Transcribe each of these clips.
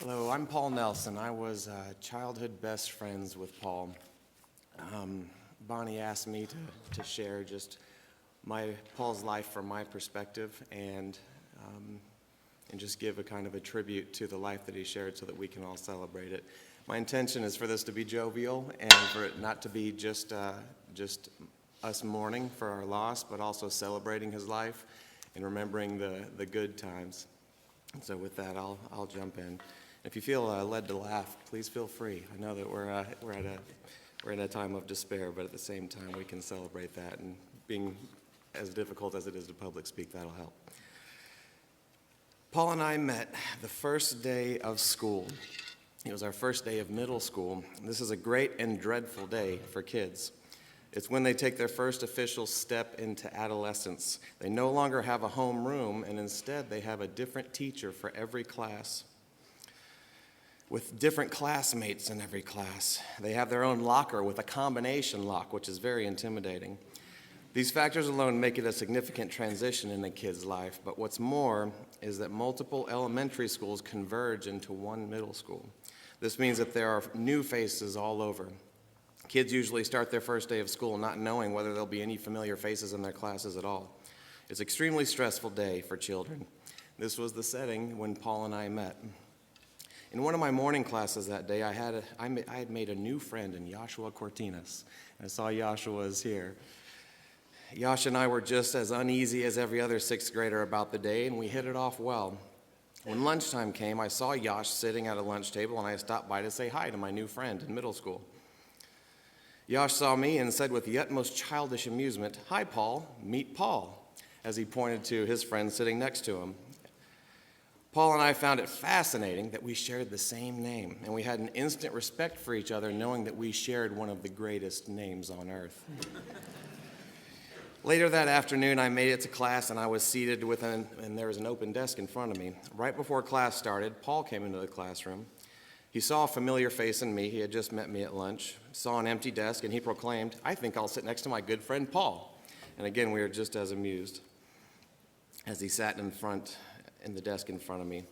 Hello, I'm Paul Nelson. I was childhood best friends with Paul. Bonnie asked me to share just Paul's life from my perspective and just give a kind of a tribute to the life that he shared so that we can all celebrate it. My intention is for this to be jovial and for it not to be just us mourning for our loss, but also celebrating his life and remembering the good times. So with that, I'll jump in. If you feel led to laugh, please feel free. I know that we're in a time of despair, but at the same time, we can celebrate that. And being as difficult as it is to public speak, that'll help. Paul and I met the first day of school. It was our first day of middle school. This is a great and dreadful day for kids. It's when they take their first official step into adolescence. They no longer have a home room, and instead they have a different teacher for every class, with different classmates in every class. They have their own locker with a combination lock, which is very intimidating. These factors alone make it a significant transition in a kid's life, but what's more is that multiple elementary schools converge into one middle school. This means that there are new faces all over. Kids usually start their first day of school not knowing whether there'll be any familiar faces in their classes at all. It's an extremely stressful day for children. This was the setting when Paul and I met. In one of my morning classes that day, I had made a new friend in Joshua Cortinas. I saw Joshua's here. Josh and I were just as uneasy as every other sixth grader about the day, and we hit it off well. When lunchtime came, I saw Josh sitting at a lunch table, and I stopped by to say hi to my new friend in middle school. Josh saw me and said with the utmost childish amusement, "Hi, Paul, meet Paul," as he pointed to his friend sitting next to him. Paul and I found it fascinating that we shared the same name, and we had an instant respect for each other, knowing that we shared one of the greatest names on earth. Later that afternoon, I made it to class, and I was seated and there was an open desk in front of me. Right before class started, Paul came into the classroom. He saw a familiar face in me. He had just met me at lunch, saw an empty desk, and he proclaimed, "I think I'll sit next to my good friend Paul." And again, we were just as amused as he sat in the desk in front of me.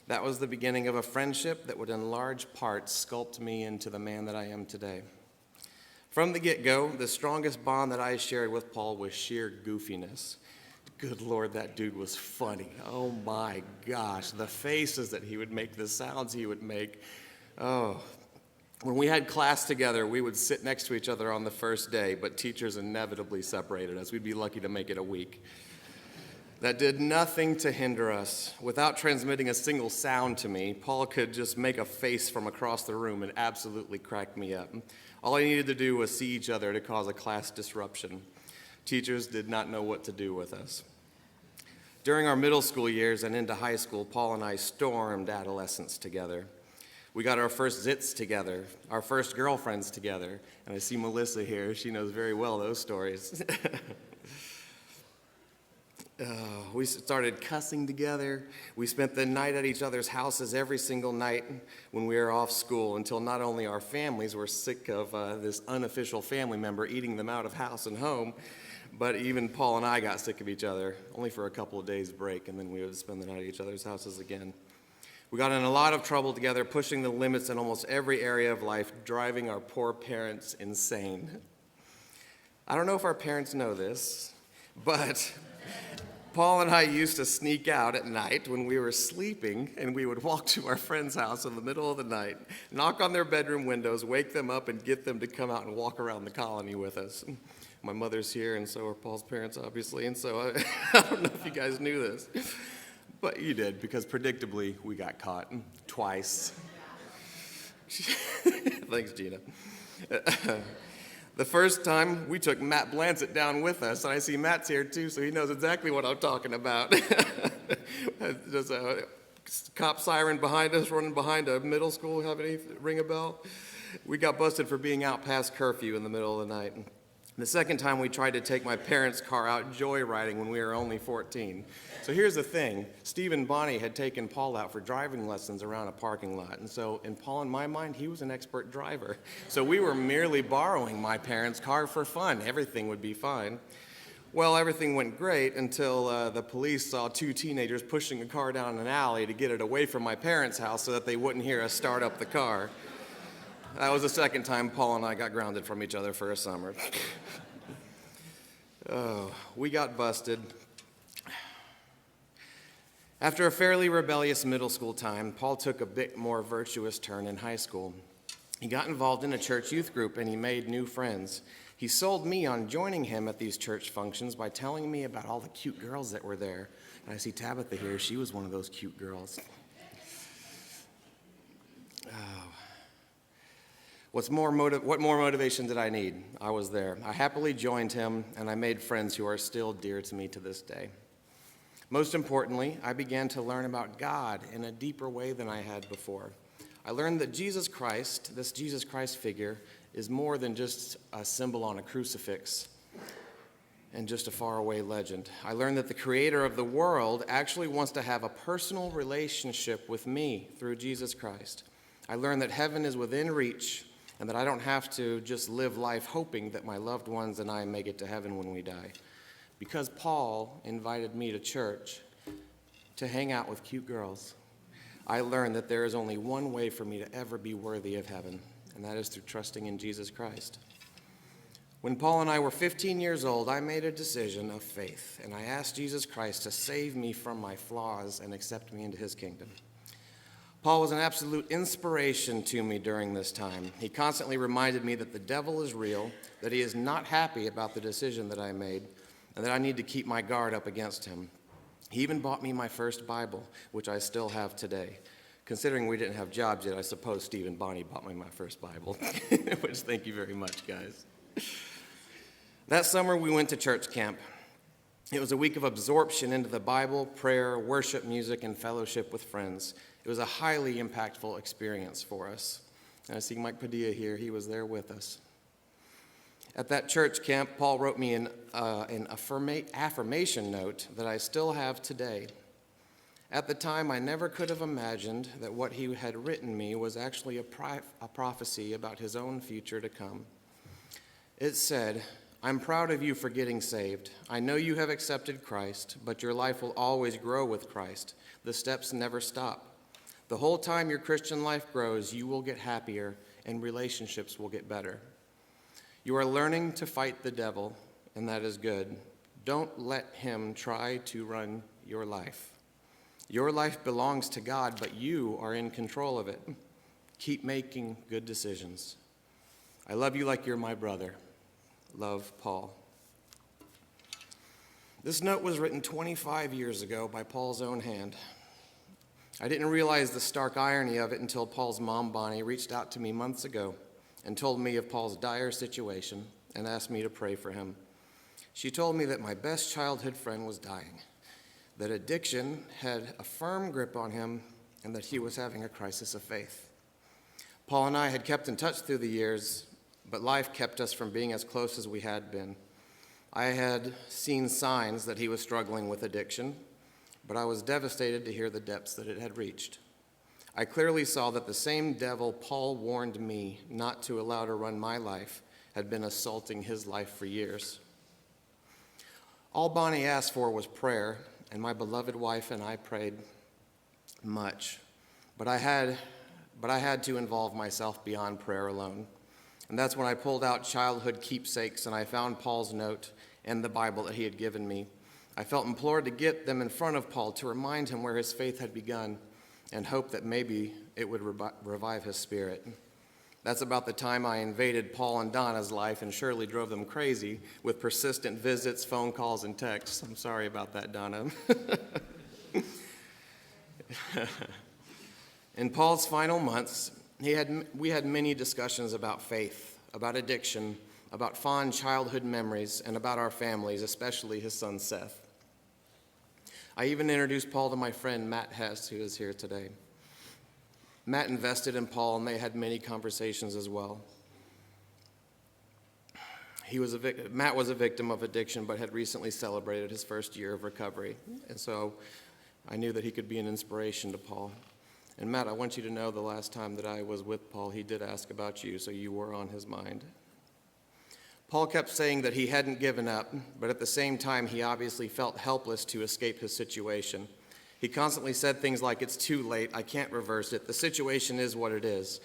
That was the beginning of a friendship that would in large part sculpt me into the man that I am today. From the get-go, the strongest bond that I shared with Paul was sheer goofiness. Good Lord, that dude was funny. Oh my gosh, the faces that he would make, the sounds he would make. Oh, when we had class together, we would sit next to each other on the first day, but teachers inevitably separated us. We'd be lucky to make it a week. That did nothing to hinder us. Without transmitting a single sound to me, Paul could just make a face from across the room and absolutely crack me up. All I needed to do was see each other to cause a class disruption. Teachers did not know what to do with us. During our middle school years and into high school, Paul and I stormed adolescence together. We got our first zits together, our first girlfriends together, and I see Melissa here. She knows very well those stories. We started cussing together. We spent the night at each other's houses every single night when we were off school until not only our families were sick of this unofficial family member eating them out of house and home, but even Paul and I got sick of each other, only for a couple of days break, and then we would spend the night at each other's houses again. We got in a lot of trouble together, pushing the limits in almost every area of life, driving our poor parents insane. I don't know if our parents know this, but Paul and I used to sneak out at night when we were sleeping, and we would walk to our friend's house in the middle of the night, knock on their bedroom windows, wake them up, and get them to come out and walk around the colony with us. My mother's here, and so are Paul's parents, obviously, and so I don't know if you guys knew this, but you did, because predictably, we got caught twice. Thanks, Gina. The first time, we took Matt Blansett down with us, and I see Matt's here too, so he knows exactly what I'm talking about. Does a cop siren behind us, running behind a middle school, have any ring a bell? We got busted for being out past curfew in the middle of the night. The second time, we tried to take my parents' car out joyriding when we were only 14. So here's the thing. Steve and Bonnie had taken Paul out for driving lessons around a parking lot. And so in Paul and my mind, he was an expert driver. So we were merely borrowing my parents' car for fun. Everything would be fine. Well, everything went great until the police saw two teenagers pushing a car down an alley to get it away from my parents' house so that they wouldn't hear us start up the car. That was the second time Paul and I got grounded from each other for a summer. Oh, we got busted. After a fairly rebellious middle school time, Paul took a bit more virtuous turn in high school. He got involved in a church youth group and he made new friends. He sold me on joining him at these church functions by telling me about all the cute girls that were there. And I see Tabitha here. She was one of those cute girls. What more motivation did I need? I was there. I happily joined him, and I made friends who are still dear to me to this day. Most importantly, I began to learn about God in a deeper way than I had before. I learned that Jesus Christ, this Jesus Christ figure, is more than just a symbol on a crucifix and just a faraway legend. I learned that the creator of the world actually wants to have a personal relationship with me through Jesus Christ. I learned that heaven is within reach and that I don't have to just live life hoping that my loved ones and I make it to heaven when we die. Because Paul invited me to church to hang out with cute girls, I learned that there is only one way for me to ever be worthy of heaven, and that is through trusting in Jesus Christ. When Paul and I were 15 years old, I made a decision of faith, and I asked Jesus Christ to save me from my flaws and accept me into his kingdom. Paul was an absolute inspiration to me during this time. He constantly reminded me that the devil is real, that he is not happy about the decision that I made, and that I need to keep my guard up against him. He even bought me my first Bible, which I still have today. Considering we didn't have jobs yet, I suppose Steve and Bonnie bought me my first Bible, which thank you very much, guys. That summer, we went to church camp. It was a week of absorption into the Bible, prayer, worship music, and fellowship with friends. It was a highly impactful experience for us. And I see Mike Padilla here. He was there with us. At that church camp, Paul wrote me an affirmation note that I still have today. At the time, I never could have imagined that what he had written me was actually a prophecy about his own future to come. It said, "I'm proud of you for getting saved. I know you have accepted Christ, but your life will always grow with Christ. The steps never stop. The whole time your Christian life grows, you will get happier and relationships will get better. You are learning to fight the devil, and that is good. Don't let him try to run your life. Your life belongs to God, but you are in control of it. Keep making good decisions. I love you like you're my brother. Love, Paul." This note was written 25 years ago by Paul's own hand. I didn't realize the stark irony of it until Paul's mom, Bonnie, reached out to me months ago and told me of Paul's dire situation and asked me to pray for him. She told me that my best childhood friend was dying, that addiction had a firm grip on him, and that he was having a crisis of faith. Paul and I had kept in touch through the years, but life kept us from being as close as we had been. I had seen signs that he was struggling with addiction, but I was devastated to hear the depths that it had reached. I clearly saw that the same devil Paul warned me not to allow to run my life had been assaulting his life for years. All Bonnie asked for was prayer, and my beloved wife and I prayed much. But I had to involve myself beyond prayer alone. And that's when I pulled out childhood keepsakes and I found Paul's note and the Bible that he had given me. I felt implored to get them in front of Paul to remind him where his faith had begun and hope that maybe it would revive his spirit. That's about the time I invaded Paul and Donna's life and surely drove them crazy with persistent visits, phone calls, and texts. I'm sorry about that, Donna. In Paul's final months, we had many discussions about faith, about addiction, about fond childhood memories, and about our families, especially his son Seth. I even introduced Paul to my friend Matt Hess, who is here today. Matt invested in Paul, and they had many conversations as well. Matt was a victim of addiction, but had recently celebrated his first year of recovery, and so I knew that he could be an inspiration to Paul. And Matt, I want you to know the last time that I was with Paul, he did ask about you, so you were on his mind. Paul kept saying that he hadn't given up, but at the same time, he obviously felt helpless to escape his situation. He constantly said things like, "It's too late, I can't reverse it, the situation is what it is."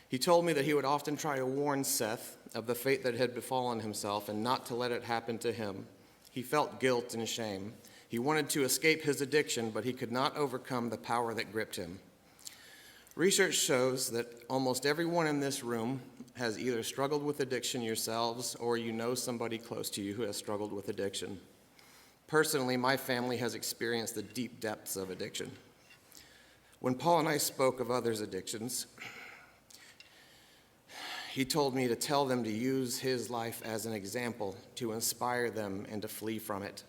He told me that he would often try to warn Seth of the fate that had befallen himself and not to let it happen to him. He felt guilt and shame. He wanted to escape his addiction, but he could not overcome the power that gripped him. Research shows that almost everyone in this room has either struggled with addiction yourselves or you know somebody close to you who has struggled with addiction. Personally, my family has experienced the deep depths of addiction. When Paul and I spoke of others' addictions, he told me to tell them to use his life as an example to inspire them and to flee from it.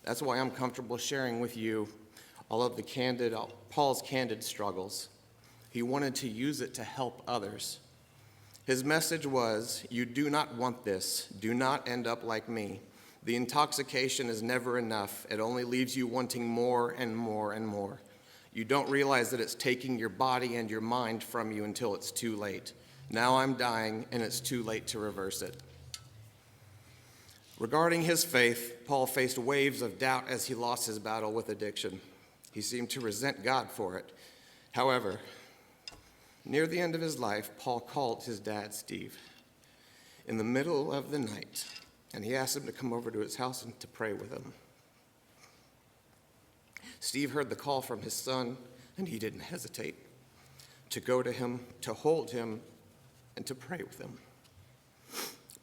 That's why I'm comfortable sharing with you all of Paul's candid struggles. He wanted to use it to help others. His message was, "You do not want this. Do not end up like me. The intoxication is never enough. It only leaves you wanting more and more and more. You don't realize that it's taking your body and your mind from you until it's too late. Now I'm dying, and it's too late to reverse it." Regarding his faith, Paul faced waves of doubt as he lost his battle with addiction. He seemed to resent God for it. However, near the end of his life, Paul called his dad, Steve, in the middle of the night, and he asked him to come over to his house and to pray with him. Steve heard the call from his son, and he didn't hesitate to go to him, to hold him, and to pray with him.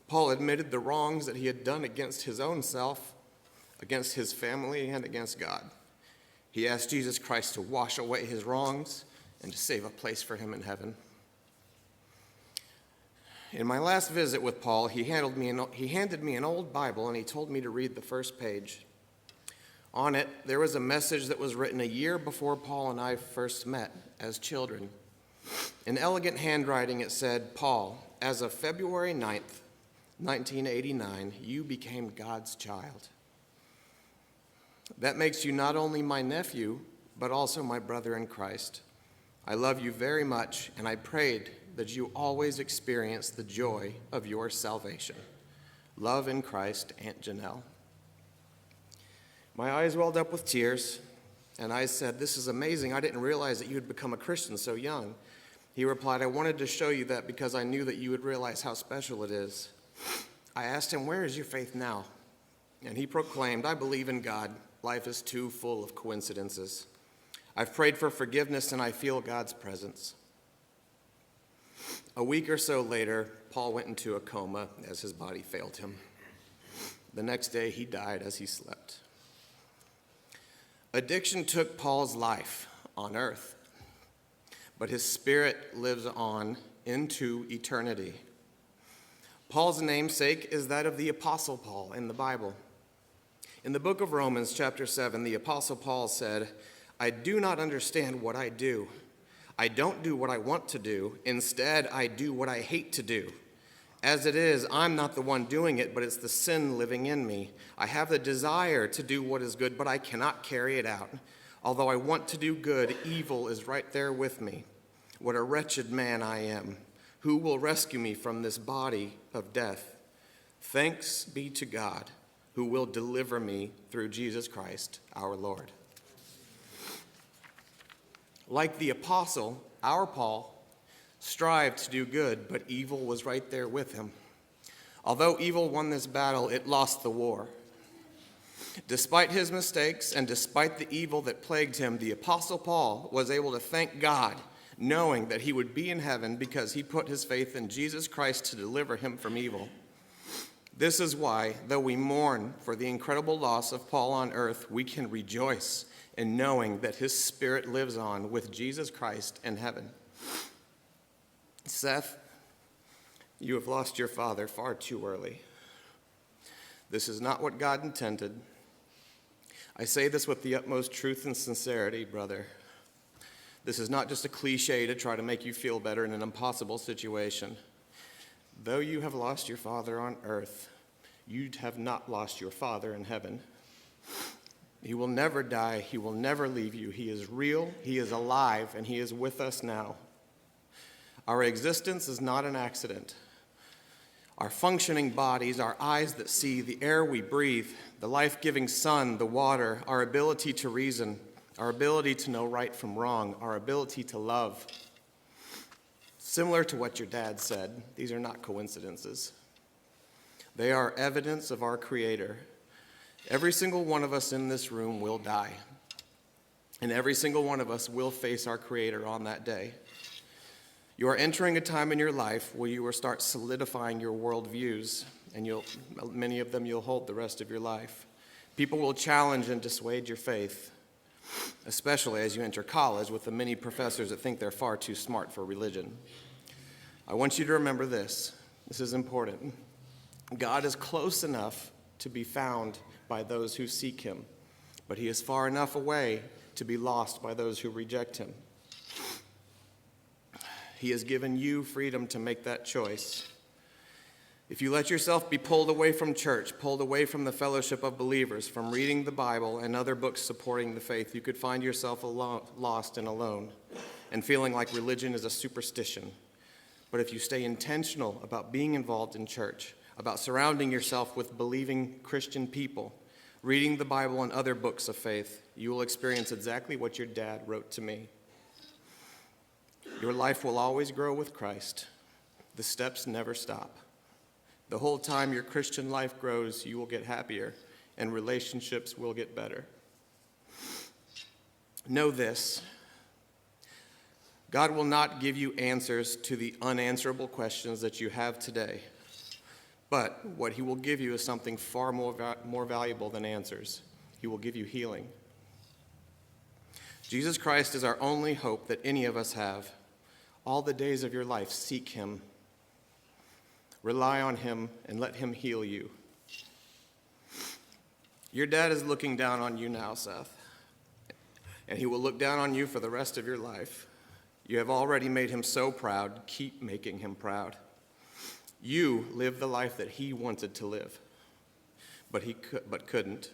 Paul admitted the wrongs that he had done against his own self, against his family, and against God. He asked Jesus Christ to wash away his wrongs and to save a place for him in heaven. In my last visit with Paul, he handed me an old Bible, and he told me to read the first page. On it, there was a message that was written a year before Paul and I first met as children. In elegant handwriting, it said, "Paul, as of February 9th, 1989, you became God's child. That makes you not only my nephew, but also my brother in Christ. I love you very much, and I prayed that you always experience the joy of your salvation. Love in Christ, Aunt Janelle." My eyes welled up with tears, and I said, "This is amazing. I didn't realize that you had become a Christian so young." He replied, "I wanted to show you that because I knew that you would realize how special it is." I asked him, "Where is your faith now?" And he proclaimed, "I believe in God. Life is too full of coincidences. I've prayed for forgiveness, and I feel God's presence." A week or so later, Paul went into a coma as his body failed him. The next day, he died as he slept. Addiction took Paul's life on earth, but his spirit lives on into eternity. Paul's namesake is that of the Apostle Paul in the Bible. In the book of Romans, chapter 7, the Apostle Paul said, "I do not understand what I do. I don't do what I want to do. Instead, I do what I hate to do. As it is, I'm not the one doing it, but it's the sin living in me. I have the desire to do what is good, but I cannot carry it out. Although I want to do good, evil is right there with me. What a wretched man I am. Who will rescue me from this body of death? Thanks be to God, who will deliver me through Jesus Christ, our Lord." Like the apostle, our Paul strived to do good, but evil was right there with him. Although evil won this battle, it lost the war. Despite his mistakes and despite the evil that plagued him, the Apostle Paul was able to thank God, knowing that he would be in heaven because he put his faith in Jesus Christ to deliver him from evil. This is why, though we mourn for the incredible loss of Paul on earth, we can rejoice in knowing that his spirit lives on with Jesus Christ in heaven. Seth, you have lost your father far too early. This is not what God intended. I say this with the utmost truth and sincerity, brother. This is not just a cliche to try to make you feel better in an impossible situation. Though you have lost your father on earth, you have not lost your father in heaven. He will never die. He will never leave you. He is real, he is alive, and he is with us now. Our existence is not an accident. Our functioning bodies, our eyes that see, the air we breathe, the life-giving sun, the water, our ability to reason, our ability to know right from wrong, our ability to love. Similar to what your dad said, these are not coincidences. They are evidence of our Creator. Every single one of us in this room will die, and every single one of us will face our Creator on that day. You are entering a time in your life where you will start solidifying your worldviews, and many of them you'll hold the rest of your life. People will challenge and dissuade your faith, especially as you enter college with the many professors that think they're far too smart for religion. I want you to remember this. This is important. God is close enough to be found by those who seek him, but he is far enough away to be lost by those who reject him. He has given you freedom to make that choice. If you let yourself be pulled away from church, pulled away from the fellowship of believers, from reading the Bible and other books supporting the faith, you could find yourself lost and alone and feeling like religion is a superstition. But if you stay intentional about being involved in church, about surrounding yourself with believing Christian people, reading the Bible and other books of faith, you will experience exactly what your dad wrote to me. Your life will always grow with Christ. The steps never stop. The whole time your Christian life grows, you will get happier, and relationships will get better. Know this: God will not give you answers to the unanswerable questions that you have today, but what he will give you is something far more valuable than answers. He will give you healing. Jesus Christ is our only hope that any of us have. All the days of your life, seek him. Rely on him and let him heal you. Your dad is looking down on you now, Seth, and he will look down on you for the rest of your life. You have already made him so proud. Keep making him proud. You live the life that he wanted to live, but couldn't.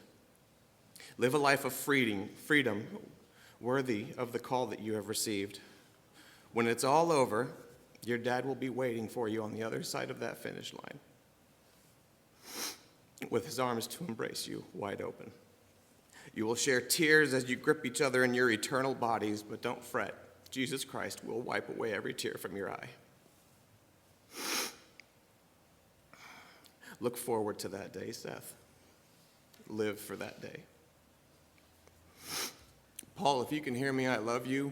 Live a life of freedom worthy of the call that you have received. When it's all over, your dad will be waiting for you on the other side of that finish line with his arms to embrace you wide open. You will share tears as you grip each other in your eternal bodies, but don't fret. Jesus Christ will wipe away every tear from your eye. Look forward to that day, Seth. Live for that day. Paul, if you can hear me, I love you.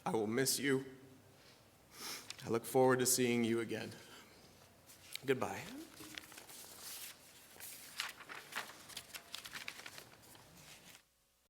I will miss you. I look forward to seeing you again. Goodbye.